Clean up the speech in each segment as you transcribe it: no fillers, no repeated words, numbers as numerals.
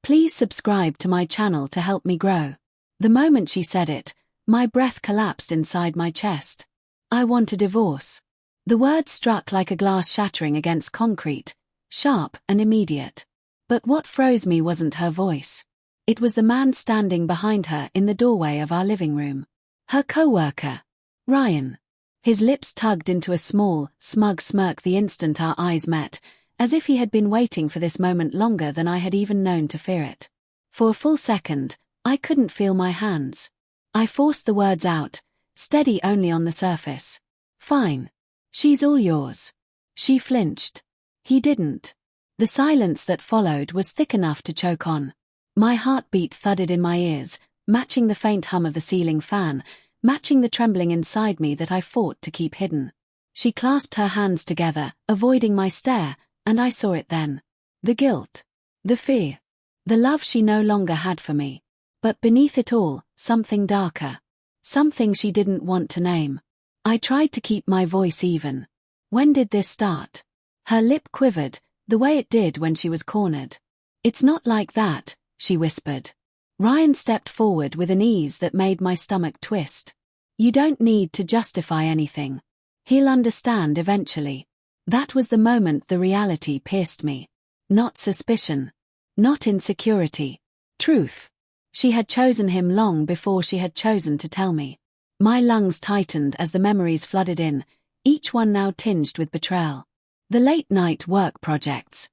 Please subscribe to my channel to help me grow. The moment she said it, my breath collapsed inside my chest. I want a divorce. The word struck like a glass shattering against concrete, sharp and immediate. But what froze me wasn't her voice. It was the man standing behind her in the doorway of our living room. Her coworker, Ryan. His lips tugged into a small, smug smirk the instant our eyes met, as if he had been waiting for this moment longer than I had even known to fear it. For a full second, I couldn't feel my hands. I forced the words out, steady only on the surface. Fine. She's all yours. She flinched. He didn't. The silence that followed was thick enough to choke on. My heartbeat thudded in my ears, matching the faint hum of the ceiling fan, matching the trembling inside me that I fought to keep hidden. She clasped her hands together, avoiding my stare, and I saw it then. The guilt. The fear. The love she no longer had for me. But beneath it all, something darker. Something she didn't want to name. I tried to keep my voice even. When did this start? Her lip quivered, the way it did when she was cornered. It's not like that, she whispered. Ryan stepped forward with an ease that made my stomach twist. You don't need to justify anything. He'll understand eventually. That was the moment the reality pierced me. Not suspicion. Not insecurity. Truth. She had chosen him long before she had chosen to tell me. My lungs tightened as the memories flooded in, each one now tinged with betrayal. The late-night work projects.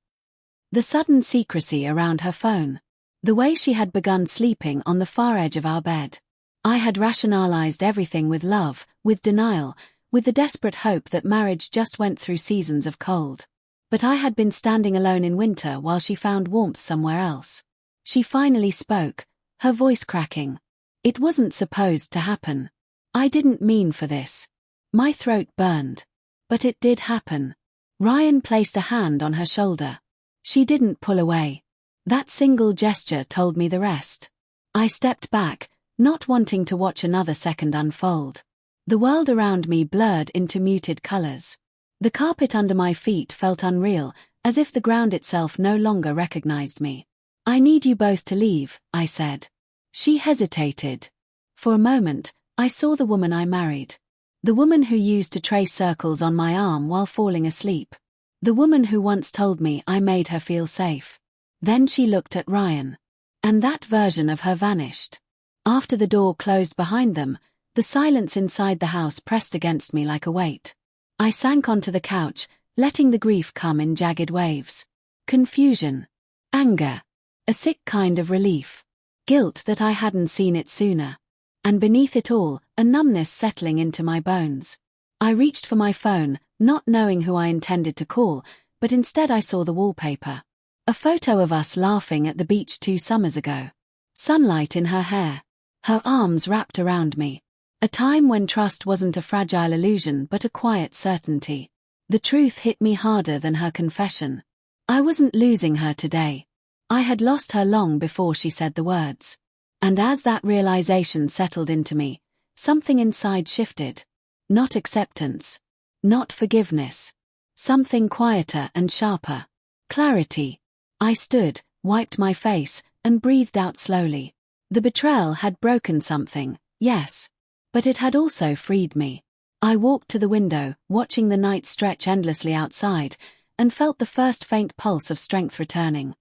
The sudden secrecy around her phone. The way she had begun sleeping on the far edge of our bed. I had rationalized everything with love, with denial, with the desperate hope that marriage just went through seasons of cold. But I had been standing alone in winter while she found warmth somewhere else. She finally spoke, her voice cracking. It wasn't supposed to happen. I didn't mean for this. My throat burned. But it did happen. Ryan placed a hand on her shoulder. She didn't pull away. That single gesture told me the rest. I stepped back, not wanting to watch another second unfold. The world around me blurred into muted colors. The carpet under my feet felt unreal, as if the ground itself no longer recognized me. I need you both to leave, I said. She hesitated. For a moment, I saw the woman I married. The woman who used to trace circles on my arm while falling asleep. The woman who once told me I made her feel safe. Then she looked at Ryan. And that version of her vanished. After the door closed behind them, the silence inside the house pressed against me like a weight. I sank onto the couch, letting the grief come in jagged waves. Confusion. Anger. A sick kind of relief. Guilt that I hadn't seen it sooner. And beneath it all, a numbness settling into my bones. I reached for my phone, not knowing who I intended to call, but instead I saw the wallpaper. A photo of us laughing at the beach 2 summers ago. Sunlight in her hair. Her arms wrapped around me. A time when trust wasn't a fragile illusion but a quiet certainty. The truth hit me harder than her confession. I wasn't losing her today. I had lost her long before she said the words. And as that realization settled into me, something inside shifted. Not acceptance. Not forgiveness. Something quieter and sharper. Clarity. I stood, wiped my face, and breathed out slowly. The betrayal had broken something, yes. But it had also freed me. I walked to the window, watching the night stretch endlessly outside, and felt the first faint pulse of strength returning.